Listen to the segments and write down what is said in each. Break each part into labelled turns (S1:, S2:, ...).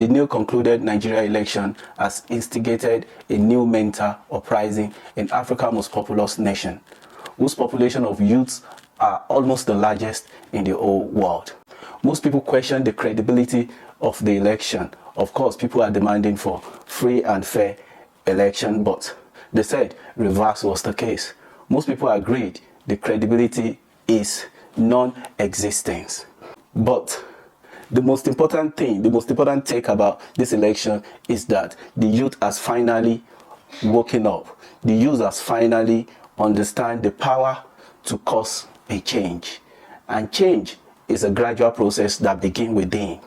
S1: The new concluded Nigeria election has instigated a new mental uprising in Africa's most populous nation, whose population of youths are almost the largest in the whole world. Most people question the credibility of the election. Of course, people are demanding for free and fair election, but they said reverse was the case. Most people agreed the credibility is non-existent. But the most important thing, the most important take about this election is that the youth has finally woken up. The youth has finally understand the power to cause a change. And change is a gradual process that begins within.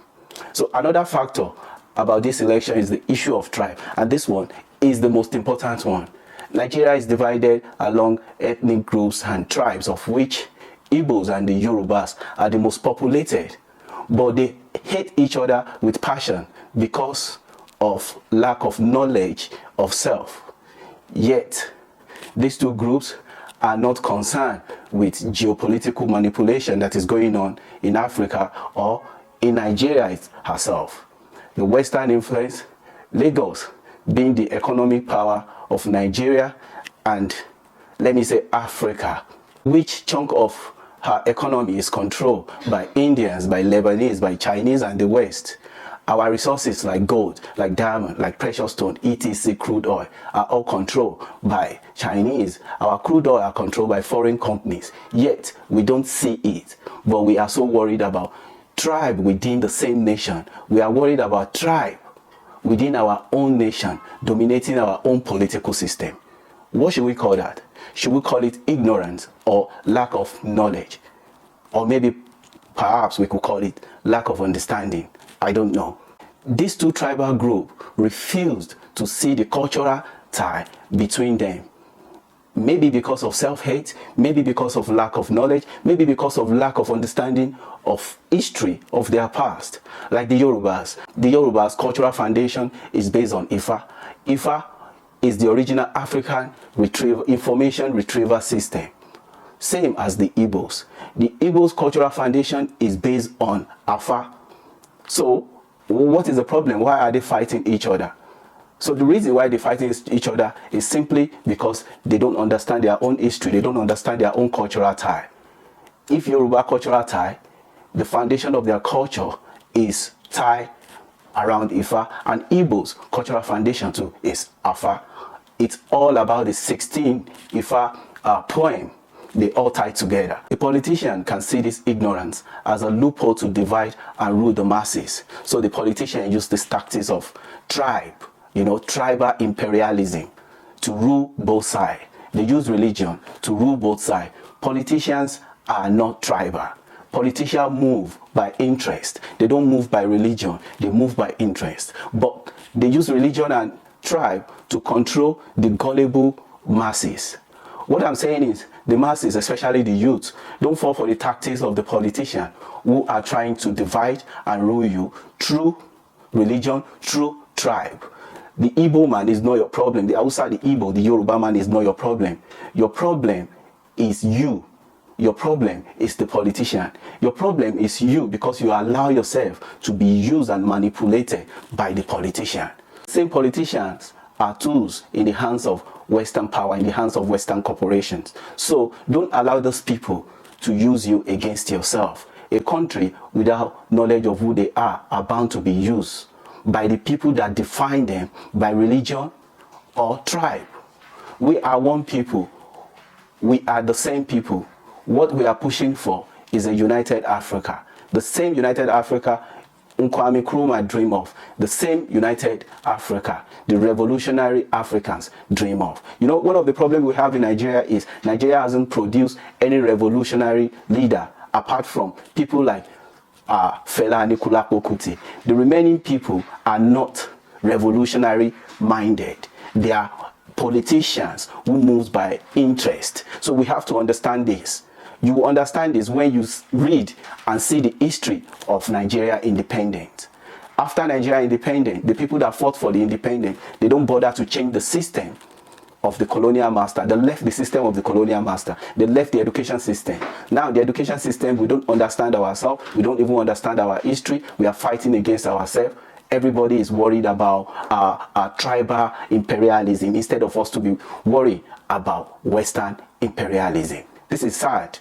S1: So another factor about this election is the issue of tribe. And this one is the most important one. Nigeria is divided along ethnic groups and tribes, of which Igbos and the Yorubas are the most populated. But they hate each other with passion because of lack of knowledge of self. Yet, these two groups are not concerned with geopolitical manipulation that is going on in Africa or in Nigeria herself. The Western influence, Lagos being the economic power of Nigeria and, let me say, Africa, which chunk of her economy is controlled by Indians, by Lebanese, by Chinese and the West. Our resources like gold, like diamond, like precious stone, etc., crude oil are all controlled by Chinese. Our crude oil are controlled by foreign companies. Yet, we don't see it. But we are so worried about tribe within the same nation. We are worried about tribe within our own nation, dominating our own political system. What should we call that? Should we call it ignorance or lack of knowledge? Or maybe, perhaps we could call it lack of understanding. I don't know. These two tribal groups refused to see the cultural tie between them. Maybe because of self-hate, maybe because of lack of knowledge, maybe because of lack of understanding of history of their past. Like the Yorubas. The Yorubas' cultural foundation is based on Ifa. Ifa is the original African information retrieval system. Same as the Igbos. The Igbos' cultural foundation is based on Afa. So, what is the problem? Why are they fighting each other? So the reason why they're fighting each other is simply because they don't understand their own history. They don't understand their own cultural tie. If Yoruba cultural tie, the foundation of their culture is tie around Ifa, and Igbo's cultural foundation too is Afa. It's all about the 16 Ifa poem. They all tie together. A politician can see this ignorance as a loophole to divide and rule the masses. So the politician used this tactics of tribe, tribal imperialism to rule both sides. They use religion to rule both sides. Politicians are not tribal. Politicians move by interest. They don't move by religion. They move by interest. But they use religion and tribe to control the gullible masses. What I'm saying is, the masses, especially the youth, don't fall for the tactics of the politician who are trying to divide and rule you through religion, through tribe. The Igbo man is not your problem. The Hausa, the Igbo, the Yoruba man is not your problem. Your problem is you. Your problem is the politician. Your problem is you because you allow yourself to be used and manipulated by the politician. Same politicians are tools in the hands of Western power, in the hands of Western corporations. So don't allow those people to use you against yourself. A country without knowledge of who they are bound to be used by the people that define them by religion or tribe. We are one people. We are the same people. What we are pushing for is a united Africa. The same united Africa Kwame Nkrumah dream of. The same united Africa the revolutionary Africans dream of. One of the problems we have in Nigeria is Nigeria hasn't produced any revolutionary leader apart from people like Fela Anikulapo Kuti. The remaining people are not revolutionary minded. They are politicians who move by interest. So we have to understand this. You understand this when you read and see the history of Nigeria independence. After Nigeria independence, the people that fought for the independence, they don't bother to change the system of the colonial master. They left the system of the colonial master. They left the education system. Now the education system, we don't understand ourselves. We don't even understand our history. We are fighting against ourselves. everybody is worried about tribal imperialism instead of us to be worried about Western imperialism. This is sad.